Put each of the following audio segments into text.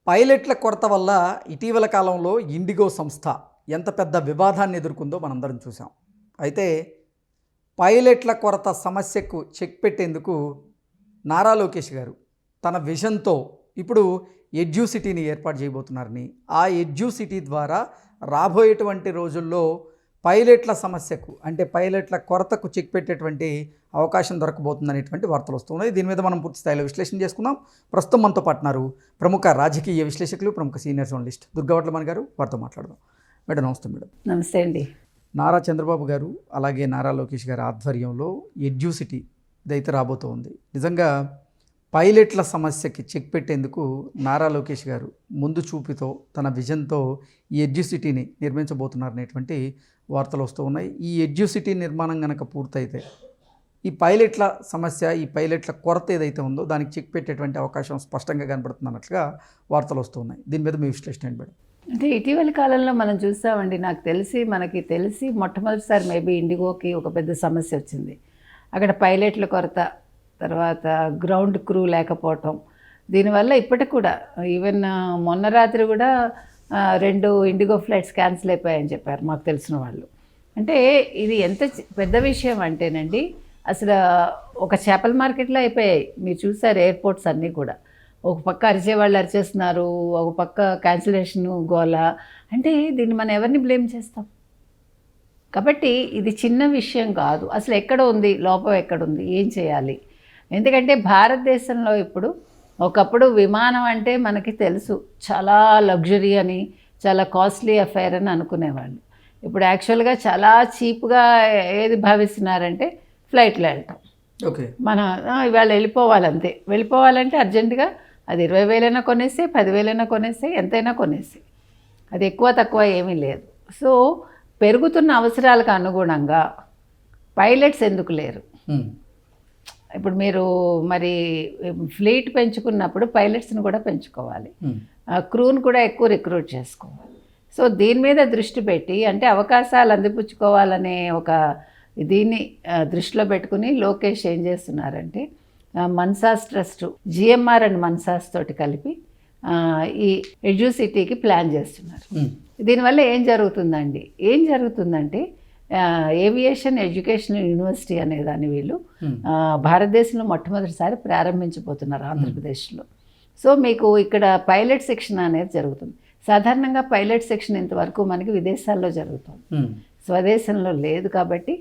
పైలట్ల కొరత వల్ల ఇటీవల కాలంలో ఇండిగో సంస్థ ఎంత పెద్ద వివాదాన్ని ఎదుర్కొందో మనందరం చూసాం. అయితే పైలట్ల కొరత సమస్యకు చెక్ పెట్టేందుకు నారా లోకేష్ గారు తన విజన్తో ఇప్పుడు ఎడ్యూసిటీని ఏర్పాటు చేయబోతున్నారని, ఆ ఎడ్యూసిటీ ద్వారా రాబోయేటువంటి రోజుల్లో పైలట్ల సమస్యకు అంటే పైలట్ల కొరతకు చెక్ పెట్టేటువంటి అవకాశం దొరకబోతుందనేటువంటి వార్తలు వస్తున్నాయి. దీని మీద మనం పూర్తి స్థాయిలో విశ్లేషణ చేసుకుందాం. ప్రస్తుతం మనతో పాటున్నారు ప్రముఖ రాజకీయ విశ్లేషకులు, ప్రముఖ సీనియర్ జర్నలిస్ట్ దుర్గావట్లమణి గారు. వారితో మాట్లాడదాం. మేడం నమస్తే. మేడం నమస్తే అండి. నారా చంద్రబాబు గారు అలాగే నారా లోకేష్ గారి ఆధ్వర్యంలో ఎడ్యూసిటీ ఇదైతే రాబోతోంది. నిజంగా పైలట్ల సమస్యకి చెక్ పెట్టేందుకు నారా లోకేష్ గారు ముందు చూపుతో తన విజన్తో ఈ ఎడ్యూసిటీని నిర్మించబోతున్నారనేటువంటి వార్తలు వస్తూ ఉన్నాయి. ఈ ఎడ్యూసిటీ నిర్మాణం కనుక పూర్తయితే ఈ పైలట్ల సమస్య, ఈ పైలట్ల కొరత ఏదైతే ఉందో దానికి చెక్ పెట్టేటువంటి అవకాశం స్పష్టంగా కనబడుతుంది అన్నట్లుగా వార్తలు వస్తూ ఉన్నాయి. దీని మీద మీ విశ్లేషణ ఏంటి మేడం? అంటే ఇటీవల కాలంలో మనం చూసామండి, మనకి తెలిసి మొట్టమొదటిసారి మేబీ ఇండిగోకి ఒక పెద్ద సమస్య వచ్చింది. అక్కడ పైలట్ల కొరత, తర్వాత గ్రౌండ్ క్రూ లేకపోవటం. దీనివల్ల ఇప్పటికి కూడా ఈవెన్ మొన్న రాత్రి కూడా 2 ఇండిగో ఫ్లైట్స్ క్యాన్సిల్ అయిపోయాయని చెప్పారు మాకు తెలిసిన వాళ్ళు. అంటే ఇది ఎంత పెద్ద విషయం అంటేనండి, అసలు ఒక చేపల మార్కెట్లో అయిపోయాయి. మీరు చూసారు ఎయిర్పోర్ట్స్ అన్నీ కూడా. ఒక పక్క అరిచేవాళ్ళు అరిచేస్తున్నారు, ఒక పక్క క్యాన్సిలేషన్ గోల. అంటే దీన్ని మనం ఎవరిని బ్లేమ్ చేస్తాం? కాబట్టి ఇది చిన్న విషయం కాదు. అసలు ఎక్కడ ఉంది లోపం, ఎక్కడుంది, ఏం చేయాలి? ఎందుకంటే భారతదేశంలో ఇప్పుడు ఒకప్పుడు విమానం అంటే మనకి తెలుసు చాలా లగ్జరీ అని, చాలా కాస్ట్లీ అఫైర్ అని అనుకునేవాళ్ళు. ఇప్పుడు యాక్చువల్గా చాలా చీప్గా ఏది భావిస్తున్నారంటే ఫ్లైట్లో వెళ్ళటం. ఓకే, మన ఇవాళ వెళ్ళిపోవాలంతే. వెళ్ళిపోవాలంటే అర్జెంటుగా అది 20,000 కొనేసి, 10,000 కొనేసి, ఎంతైనా కొనేసి. అది ఎక్కువ తక్కువ ఏమీ లేదు. సో పెరుగుతున్న అవసరాలకు అనుగుణంగా పైలట్స్ ఎందుకు లేరు? ఇప్పుడు మీరు మరి ఫ్లీట్ పెంచుకున్నప్పుడు పైలట్స్ని కూడా పెంచుకోవాలి, క్రూని కూడా ఎక్కువ రిక్రూట్ చేసుకోవాలి. సో దీని మీద దృష్టి పెట్టి, అంటే అవకాశాలు అందిపుచ్చుకోవాలనే ఒక దీన్ని దృష్టిలో పెట్టుకుని లోకేష్ ఏం చేస్తున్నారంటే MANSAS trust, GMR and MANSAS తోటి కలిపి ఈ ఎడ్యూసిటీకి ప్లాన్ చేస్తున్నారు. దీనివల్ల ఏం జరుగుతుందంటే ఏవియేషన్ ఎడ్యుకేషనల్ యూనివర్సిటీ అనేదాన్ని వీళ్ళు భారతదేశంలో మొట్టమొదటిసారి ప్రారంభించబోతున్నారు ఆంధ్రప్రదేశ్లో. సో మీకు ఇక్కడ పైలట్ శిక్షణ అనేది జరుగుతుంది. సాధారణంగా పైలట్ శిక్షణ ఇంతవరకు మనకి విదేశాల్లో జరుగుతుంది, స్వదేశంలో లేదు. కాబట్టి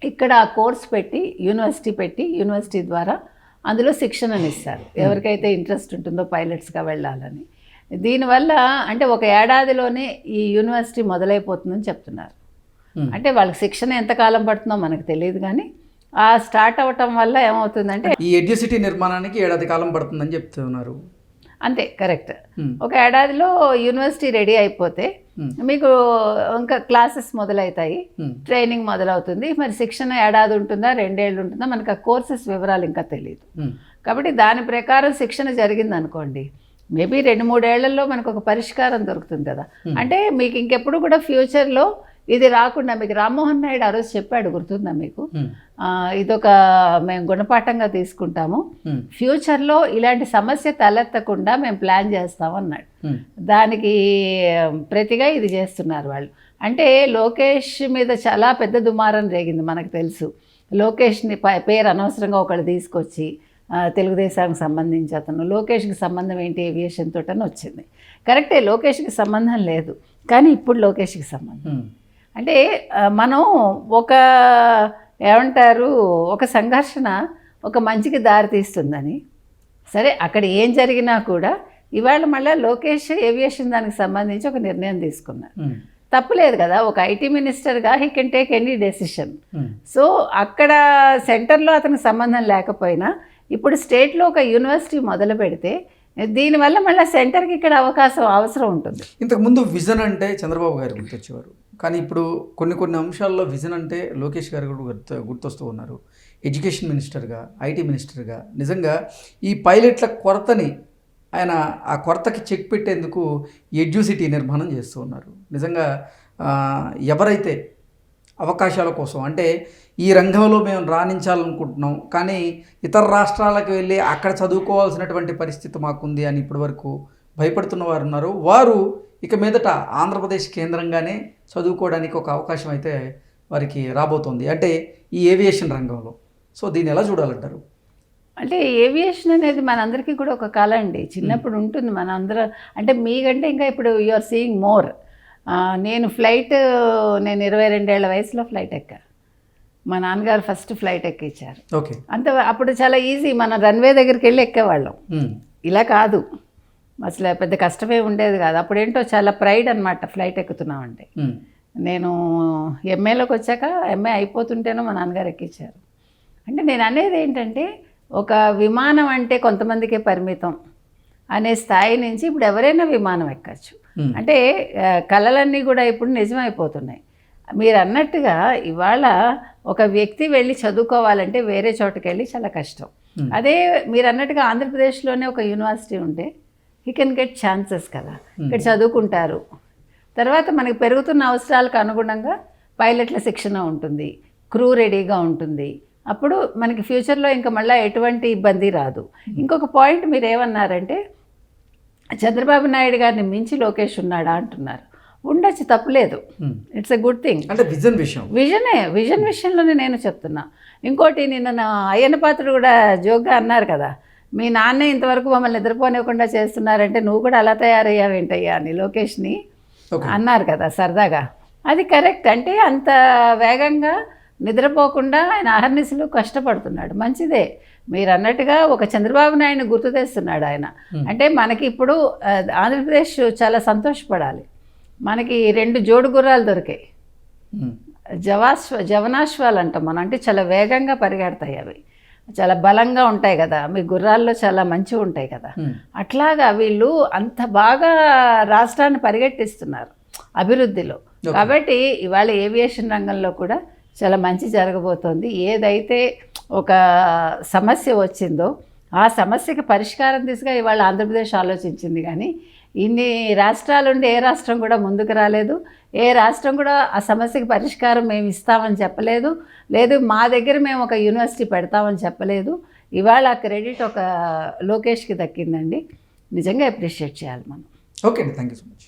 ఇక్కడ ఆ కోర్స్ పెట్టి యూనివర్సిటీ ద్వారా అందులో శిక్షణను ఇస్తారు ఎవరికైతే ఇంట్రెస్ట్ ఉంటుందో పైలట్స్గా వెళ్ళాలని. దీనివల్ల అంటే ఒక ఏడాదిలోనే ఈ యూనివర్సిటీ మొదలైపోతుందని చెప్తున్నారు. అంటే వాళ్ళకి శిక్షణ ఎంతకాలం పడుతుందో మనకు తెలియదు, కానీ ఆ స్టార్ట్ అవ్వటం వల్ల ఏమవుతుందంటే ఈ ఎడ్యూసిటీ నిర్మాణానికి ఏడాది కాలం పడుతుందని చెప్తున్నారు. అంతే, కరెక్ట్. ఒక ఏడాదిలో యూనివర్సిటీ రెడీ అయిపోతే మీకు ఇంకా క్లాసెస్ మొదలవుతాయి, ట్రైనింగ్ మొదలవుతుంది. మరి శిక్షణ ఏడాది ఉంటుందా, 2 ఏళ్ళు ఉంటుందా, మనకు ఆ కోర్సెస్ వివరాలు ఇంకా తెలియదు. కాబట్టి దాని ప్రకారం శిక్షణ జరిగింది అనుకోండి, మేబీ 2-3 ఏళ్లలో మనకు ఒక పరిష్కారం దొరుకుతుంది కదా. అంటే మీకు ఇంకెప్పుడు కూడా ఫ్యూచర్లో ఇది రాకుండా, మీకు రామ్మోహన్ నాయుడు ఆ రోజు చెప్పాడు, గుర్తుందా మీకు? ఇదొక మేము గుణపాఠంగా తీసుకుంటాము, ఫ్యూచర్లో ఇలాంటి సమస్య తలెత్తకుండా మేము ప్లాన్ చేస్తాము అన్నాడు. దానికి ప్రతిగా ఇది చేస్తున్నారు వాళ్ళు. అంటే లోకేష్ మీద చాలా పెద్ద దుమారం రేగింది మనకు తెలుసు. లోకేష్ని పేరు అనవసరంగా ఒకళ్ళు తీసుకొచ్చి తెలుగుదేశానికి సంబంధించి అతను, లోకేష్కి సంబంధం ఏంటి ఏవియేషన్ తోటని వచ్చింది. కరెక్టే, లోకేష్కి సంబంధం లేదు, కానీ ఇప్పుడు లోకేష్కి సంబంధం. అంటే మనం ఒక సంఘర్షణ ఒక మంచికి దారితీస్తుందని, సరే అక్కడ ఏం జరిగినా కూడా ఇవాళ మళ్ళీ లోకేష్ ఏవియేషన్ దానికి సంబంధించి ఒక నిర్ణయం తీసుకున్నారు. తప్పులేదు కదా, ఒక ఐటీ మినిస్టర్గా he can take any decision. So అక్కడ సెంటర్లో అతనికి సంబంధం లేకపోయినా ఇప్పుడు స్టేట్లో ఒక యూనివర్సిటీ మొదలు పెడితే దీనివల్ల మళ్ళీ సెంటర్కి ఇక్కడ అవసరం ఉంటుంది. ఇంతకుముందు విజన్ అంటే చంద్రబాబు గారు గుర్తొచ్చేవారు, కానీ ఇప్పుడు కొన్ని అంశాల్లో విజన్ అంటే లోకేష్ గారు కూడా గుర్తొస్తూ ఉన్నారు. ఎడ్యుకేషన్ మినిస్టర్గా, ఐటీ మినిస్టర్గా నిజంగా ఈ పైలట్ల కొరతని ఆయన ఆ కొరతకి చెక్ పెట్టేందుకు ఎడ్యూసిటీ నిర్మాణం చేస్తూ ఉన్నారు. నిజంగా ఎవరైతే అవకాశాల కోసం అంటే ఈ రంగంలో మేము రాణించాలనుకుంటున్నాం, కానీ ఇతర రాష్ట్రాలకు వెళ్ళి అక్కడ చదువుకోవాల్సినటువంటి పరిస్థితి మాకుంది అని ఇప్పటివరకు భయపడుతున్న వారు ఉన్నారు. వారు ఇక మీదట ఆంధ్రప్రదేశ్ కేంద్రంగానే చదువుకోవడానికి ఒక అవకాశం అయితే వారికి రాబోతోంది, అంటే ఈ ఏవియేషన్ రంగంలో. సో దీన్ని ఎలా చూడాలంటారు? అంటే ఏవియేషన్ అనేది మనందరికీ కూడా ఒక కళ అండి. చిన్నప్పుడు ఉంటుంది మనందరం. అంటే మీకంటే ఇంకా ఇప్పుడు యు ఆర్ సీయింగ్ మోర్. నేను 22 ఏళ్ల వయసులో ఫ్లైట్ ఎక్కా. మా నాన్నగారు ఫస్ట్ ఫ్లైట్ ఎక్కించారు. ఓకే. అప్పుడు చాలా ఈజీ, మన రన్వే దగ్గరికి వెళ్ళి ఎక్కేవాళ్ళం. ఇలా కాదు, అసలు పెద్ద కష్టమే ఉండేది కాదు. అప్పుడేంటో చాలా ప్రైడ్ అనమాట ఫ్లైట్ ఎక్కుతున్నామంటే. నేను ఎంఏలోకి వచ్చాక, ఎంఏ అయిపోతుంటేనో మా నాన్నగారు ఎక్కించారు. అంటే నేను అనేది ఏంటంటే, ఒక విమానం అంటే కొంతమందికే పరిమితం అనే స్థాయి నుంచి ఇప్పుడు ఎవరైనా విమానం ఎక్కచ్చు. అంటే కళలన్నీ కూడా ఇప్పుడు నిజమైపోతున్నాయి. మీరు అన్నట్టుగా ఇవాళ ఒక వ్యక్తి వెళ్ళి చదువుకోవాలంటే వేరే చోటుకి వెళ్ళి చాలా కష్టం. అదే మీరు అన్నట్టుగా ఆంధ్రప్రదేశ్లోనే ఒక యూనివర్సిటీ ఉంటే హీ కెన్ గెట్ ఛాన్సెస్ కదా. ఇక్కడ చదువుకుంటారు, తర్వాత మనకి పెరుగుతున్న అవసరాలకు అనుగుణంగా పైలట్ల శిక్షణ ఉంటుంది, క్రూ రెడీగా ఉంటుంది. అప్పుడు మనకి ఫ్యూచర్లో ఇంకా మళ్ళీ ఎటువంటి ఇబ్బంది రాదు. ఇంకొక పాయింట్ మీరు ఏమన్నారంటే, చంద్రబాబు నాయుడు గారిని మించి లోకేష్ ఉన్నాడా అంటున్నారు. ఉండొచ్చు, తప్పులేదు. It's a good thing. అంటే విజన్ విషయంలోనే నేను చెప్తున్నా. ఇంకోటి, నిన్న అయ్యన్న పాత్రుడు కూడా జోక్గా అన్నారు కదా, మీ నాన్నే ఇంతవరకు మమ్మల్ని నిద్రపోనివ్వకుండా చేస్తున్నారంటే నువ్వు కూడా అలా తయారయ్యావేంటయ్యా అని లోకేష్ని అన్నారు కదా సరదాగా. అది కరెక్ట్. అంటే అంత వేగంగా నిద్రపోకుండా ఆయన అహర్నిశలు కష్టపడుతున్నాడు, మంచిదే. మీరు అన్నట్టుగా ఒక చంద్రబాబు నాయుడిని గుర్తు తెస్తున్నాడు ఆయన. అంటే మనకి ఇప్పుడు ఆంధ్రప్రదేశ్ చాలా సంతోషపడాలి. మనకి 2 జోడు గుర్రాలు దొరికాయి, జవనాశ్వాలు అంటాం మనం. అంటే చాలా వేగంగా పరిగెడతాయి, అవి చాలా బలంగా ఉంటాయి కదా. మీ గుర్రాల్లో చాలా మంచిగా ఉంటాయి కదా. అట్లాగా వీళ్ళు అంత బాగా రాష్ట్రాన్ని పరిగెట్టిస్తున్నారు అభివృద్ధిలో. కాబట్టి ఇవాళ ఏవియేషన్ రంగంలో కూడా చాలా మంచి జరగబోతోంది. ఏదైతే ఒక సమస్య వచ్చిందో ఆ సమస్యకి పరిష్కారం దిశగా ఇవాళ ఆంధ్రప్రదేశ్ ఆలోచించింది. కానీ ఇన్ని రాష్ట్రాలుండి ఏ రాష్ట్రం కూడా ముందుకు రాలేదు. ఏ రాష్ట్రం కూడా ఆ సమస్యకి పరిష్కారం మేము ఇస్తామని చెప్పలేదు. లేదు మా దగ్గర మేము ఒక యూనివర్సిటీ పెడతామని చెప్పలేదు. ఇవాళ ఆ క్రెడిట్ ఒక లోకేష్కి దక్కిందండి. నిజంగా అప్రిషియేట్ చేయాలి మనం. ఓకే అండి, థ్యాంక్ యూ సో మచ్.